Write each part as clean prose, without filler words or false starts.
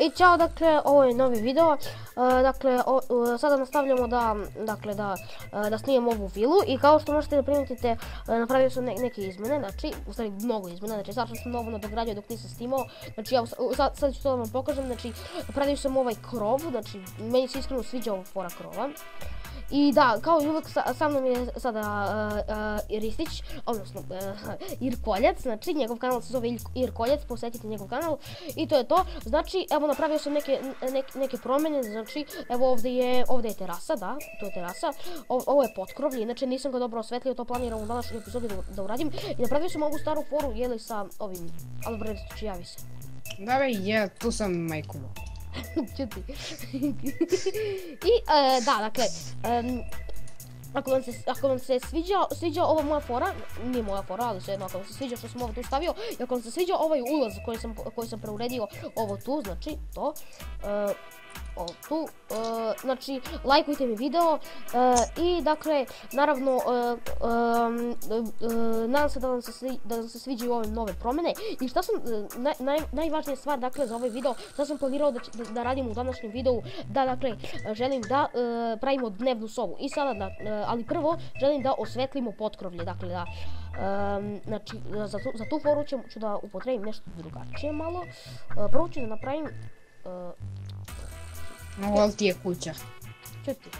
I čao, dakle, ovo je novi video, dakle, sada nastavljamo da snimam ovu vilu i kao što možete da primijetite, napravio sam neke izmjene, znači, u stvari mnogo izmjena, znači, sad sam novo nadogradio dok nisam snimao, znači, sad ću to da vam pokažem, znači, napravio sam ovaj krov, znači, meni se iskreno sviđa ova fora krova. I da, kao i uvijek sa mnom je sada Ristić, odnosno Irkoljac, znači njegov kanal se zove Irkoljac, posjetite njegov kanal i to je to. Znači, evo napravio sam neke promjene, znači, evo ovdje je terasa, da, to je terasa, ovo je potkrovlje, inače nisam ga dobro osvetlio, to planiram u današnjoj epizodi da uradim. I napravio sam ovu staru foru, jeli sa ovim, ali bre, Ristić, javi se. Da, tu sam majku. Čuti. I da, dakle, ako vam se sviđa ova moja fora, nije moja fora, ali svejedno, ako vam se sviđa što sam ovo tu stavio, i ako vam se sviđa ovaj ulaz koji sam preuredio, ovo tu, znači, to, ovo tu, znači, lajkujte mi video i dakle, naravno, nadam se da vam se sviđaju ove nove promjene i šta sam, najvažnija stvar, dakle, za ovaj video, šta sam planirao da radim u današnjem videu, da, dakle, želim da pravimo dnevnu sobu i sada, ali prvo, želim da osvetlimo potkrovlje, dakle, da, znači, za tu foru ću da upotrebim nešto drugačije malo, prvo ću da napravim, Ovo ti je kuća. Čuti.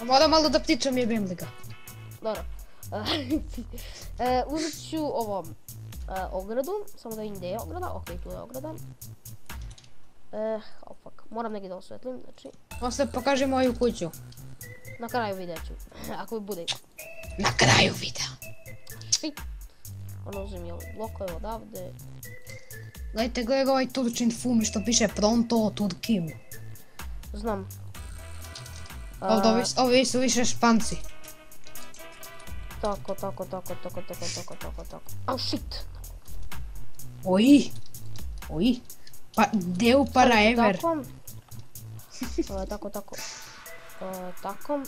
Moram malo da ptičam, jebem li ga. Dobro. Uzet ću ovo ogradu, samo da vidim gdje je ograda, ok, tu je ograda. Oh fuck, moram negdje da osvetlim, znači. Posle pokaži moju kuću. Na kraju videa ću, ako bude. Na kraju videa. Shit. Ono uzim je blokove odavde. Gledaj ovaj Turčin fumi što piše Pronto Turkim. Znam. Ovi su više Španci. Tako. Au shit. Oji. Pa deu para ever. Tako.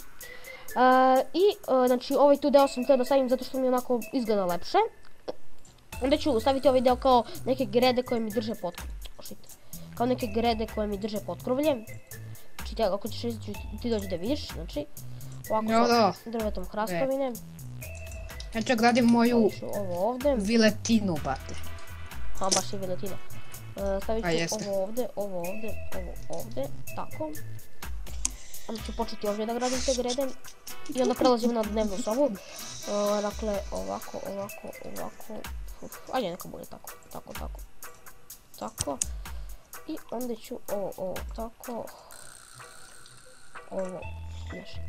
I znači ovaj tu deo sam htio da stavim zato što mi onako izgleda lepše. Onda ću staviti ovaj deo kao neke grede koje mi drže potkrovlje. Kao neke grede koje mi drže potkrovlje. Znači, ako ćeš ti doći da vidiš, znači. Ovako sa drvetom hrastovine. Ja čak radim moju viletinu, bate. A, baš je viletina. Stavit ću ovo ovdje, tako. Onda ću početi ovdje da gradim te grede. I onda prelazim na dnevnu sobu. Dakle, ovako. Ajde, neka bude tako. I onda ću ovo tako. Ovo, nešto.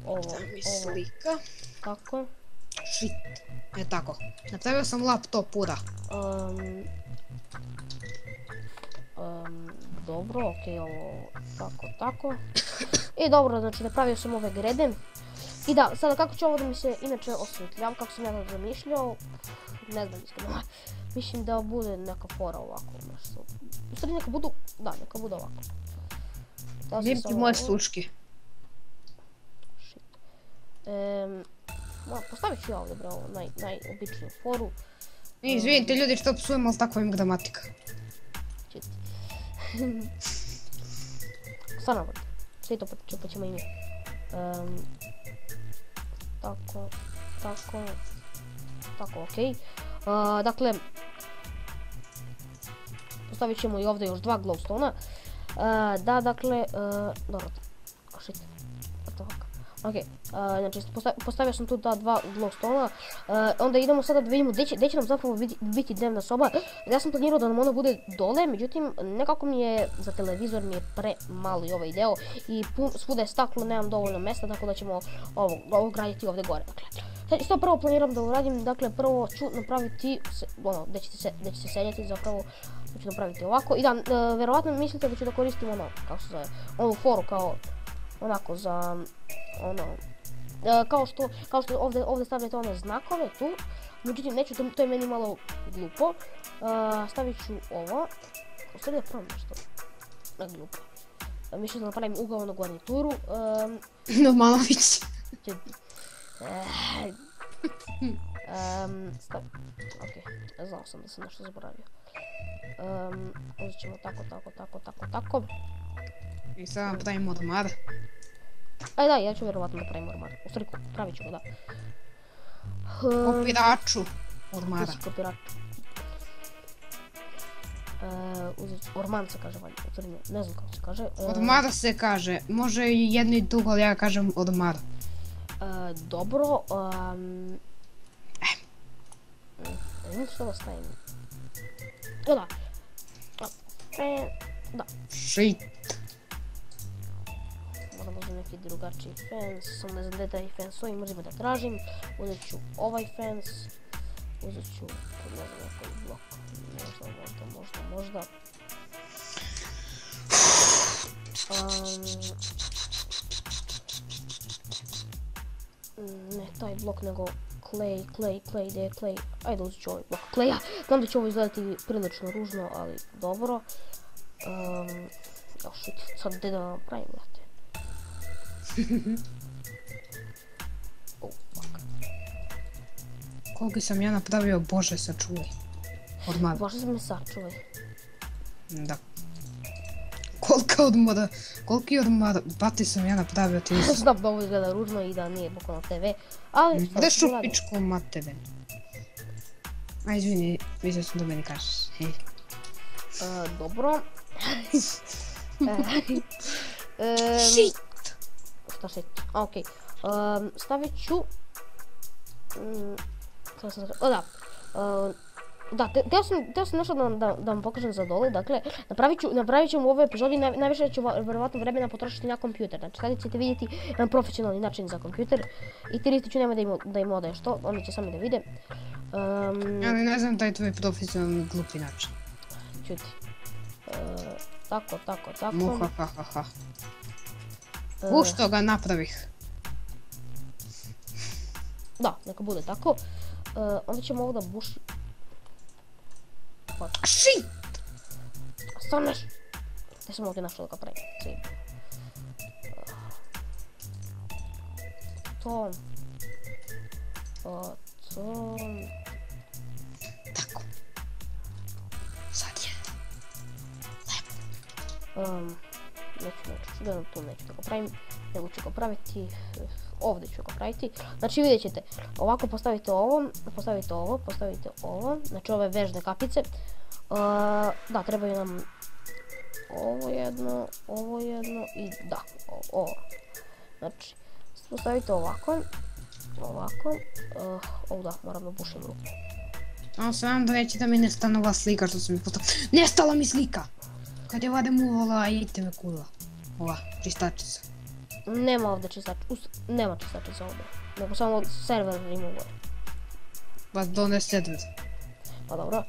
Da mi slika. Tako. Shit. Tako. Napravio sam laptop ura. Dobro, okej, ovo tako. I dobro, znači napravio sam ove grede. I da, sada kako će ovo da mi se inače osvetljava, kako sam ja da zamišljao, ne znam iskreno. Mislim da bude neka fora ovako, nešto. U stvari neka bude ovako. Vidim ti moje slučke. Shit. Postavit ću ja ovdje, bravo, najobičniju foru. Izvinite ljudi što psujem, ali takva im gramatika. Čiti. Stvarno vrti. Sve to pa ćemo ime. Tako, okej. Dakle, postavit ćemo i ovdje još 2 glowstone-a. Da, dakle, dobro, shit, okej, znači postavio sam tu ta 2 glowstone-a, onda idemo sada da vidimo gdje će nam zapravo biti dnevna soba. Ja sam planirao da nam ona bude dole, međutim, nekako mi je, za televizor mi je premali ovaj deo i svuda je staklo, nemam dovoljno mjesta, tako da ćemo ovo graditi ovdje gore, dakle. Što prvo planiram da uradim, dakle prvo ću napraviti, ono, gdje će se seljati zapravo, ću napraviti ovako i da, verovatno mislite da ću da koristim ono, kako se zove, ovu foru kao, onako za, ono, kao što ovdje stavljate one znakove tu, međutim neću, to je meni malo glupo, stavit ću ovo, ostavim da pravim nešto, ne glupo, mislim da napravim ugovornu garnituru, Normalović. Stop. Ok, znao sam da sam nešto zaboravio. Uzet ćemo tako. I sad napravimo ormar. Aj da, ja ću vjerovatno da pravim ormar. U stvari, pravit ću ga, da. Kopiraču ormara. Kopirač. Orman se kaže valjda, u stvari ne znam kako se kaže. Ormar se kaže, može i jedno i drugo, ali ja kažem ormar. Dobro, ne znam što da stavim. Da. Da. Shit. Moram uzeti neki drugačiji fence, samo ne znam gdje taj fence stoji, možemo da tražim. Uzet ću ovaj fence, uzet ću, ne znam, neki blok, možda. Ne taj blok, nego clay, gdje je clay? Ajde uzet ću ovaj blok claya. Znam da će ovo izgledati prilično ružno, ali dobro. Shit, sad gdje da napravim, brate? Oh, fuck. Koliko sam ja napravio, Bože sačuvaj. Ormar. Bože se me sačuvaj. Da. Koliki ormar, bati sam ja napravio, ti nisi. Znam da ovo izgleda ružno i da nije bukvalno TV, ali što Gdeš ću u raditi? pičku matebe? A izvini, mislio sam da meni kažeš. Hej. Dobro. Shit! Šta shit? Okej. Stavit ću... Da, teo sam nešto da vam pokažem za dole, dakle, napravit ću u ovoj epizodi, najviše ću vjerovatno vremena potrošiti na kompjuter, znači sada ćete vidjeti jedan profesionalni način za kompjuter i ti ću nemoj da im odaješ to, oni će sami da vide. Ja ne znam taj tvoj profesionalni glupi način. Čuti. Tako. Muhahaha. U što ga napravih? Da, neka bude tako. Onda ćemo ovo da buši. Shit! Staneš! Gdje sam ovdje našao da ga pravim? To. Tako. Sad je. Neću da ga pravim, nego ću ga praviti, ovdje ću ga praviti. Znači vidjet ćete, ovako postavite ovo, znači ove vežne kapice. Da, trebaju nam ovo jedno i da, ovo. Znači, postavite ovako, ovo da, moram da bušim ruku. Samo sam da reći da mi nestane ova slika što sam mi postavila. Nestala mi slika! Kad je vadem uvala, idite me kurva. Ova, čistačica. Nema ovdje nema čistačica ovdje, nego samo server remover. Pa doneš server. Pa dobro.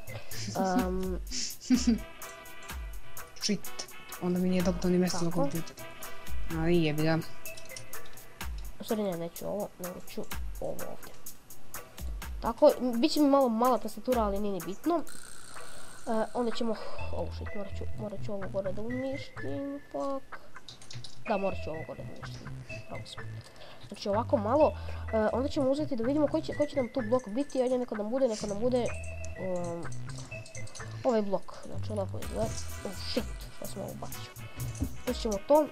Shit. Onda mi nije dobro ni mjesto za kompjuter. Ali jebi ga. U stvari neću ovo, nego ću ovo ovdje. Tako, bit će mi mala tastatura, ali nije ni bitno. Onda ćemo, morat ću ovo gore da uništim, pak. Da, morat ću ovo gore da uništim, pravo sam. Znači ovako malo, onda ćemo uzeti da vidimo koji će nam tu blok biti, ajde neka nam bude ovaj blok, znači lepo izgleda. Oh shit, što sam ovo bacio. Uzet ćemo to,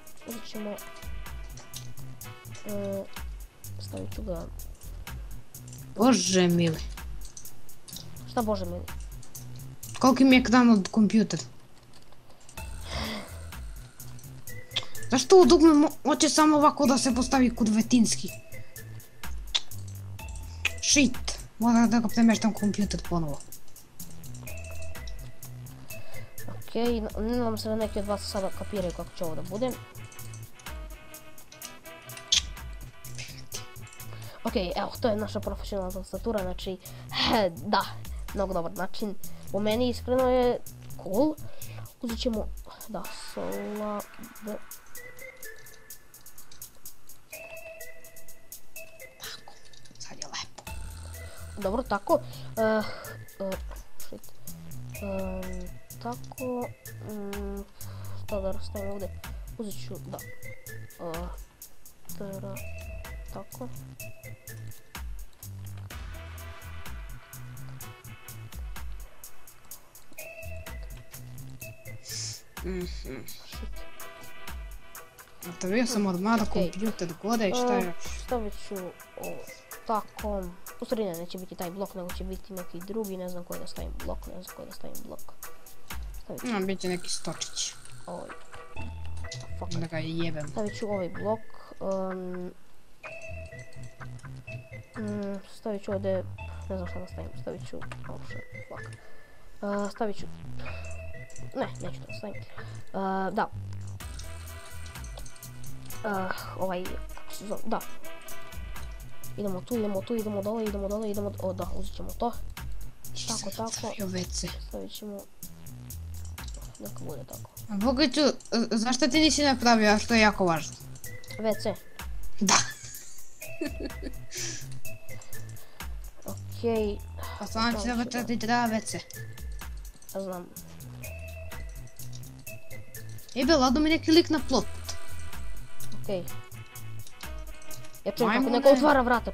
stavit ću ga... Bože mili. Šta Bože mili? Koliki mi je ekran od kompjuter? Zašto u dugme hoće samo ovako da se postavi kurvetinski? Shit. Moram da ga premeštam kompjuter ponovo. Okej, nadam se da neki od vas sada kapiraju kako će ovo da bude. Okej, evo, to je naša profesionalna tastatura, znači, da, mnogo dobar način. Po meni iskreno je cool. Uzet ćemo, da, Tako, sad je lepo. Dobro, tako. Tako. Šta da stavim ovdje? Uzet ću, da. Tako. Shit. Napravio sam odmah Okej. kompjuter gore i šta još? Stavit ću tako. U stvari neće biti taj blok, nego će biti neki drugi, ne znam koji da stavim blok, Stavit ću Bit će neki stočić. ovaj. Fuck. Da ga jebem. Stavit ću ovaj blok. Stavit ću ovdje, ne znam šta da stavim, stavit ću, oh shit, fuck. Stavit ću, ne, neću to stavim. Da. Da. Idemo tu, idemo dole, o da, uzet ćemo to. Tako. Stavio WC. Stavit ćemo, neka bude tako. A Bogiću, zašto ti nisi napravio, a što je jako važno? WC. Da. Okej. Pa stvarno će da ti treba WC. Ja znam. Jebe, lado mi neki lik na plot. Okej. Ja čujem kako Majmune. neko otvara vrata,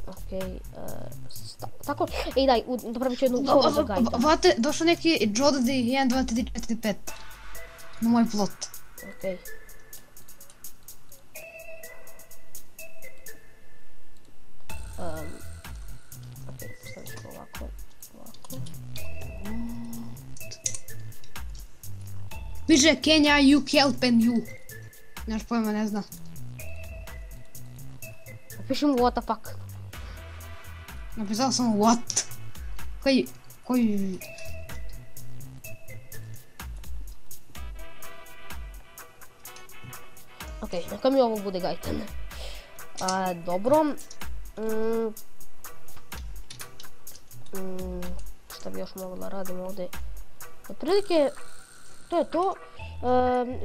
Okej, tako, ej daj, napravit ću jednu foru za gajda. Vate, došao neki Jordi 1, 2, 3, 4, 5. Na moj plot. Okej. Okej, postavit ću ovako. Piše Kenya, you helpen you. Nemaš pojma, ne zna. Napiši mu what the fuck. Napisao sam what? Koji... Okej, neka mi ovo bude gajtan. Dobro. Šta bi još mogla radim ovdje? Otprilike, to je to.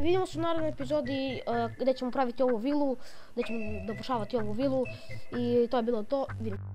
Vidimo se u narednoj epizodi gdje ćemo praviti ovu vilu, gdje ćemo dovršavati ovu vilu i to je bilo to. Vidimo.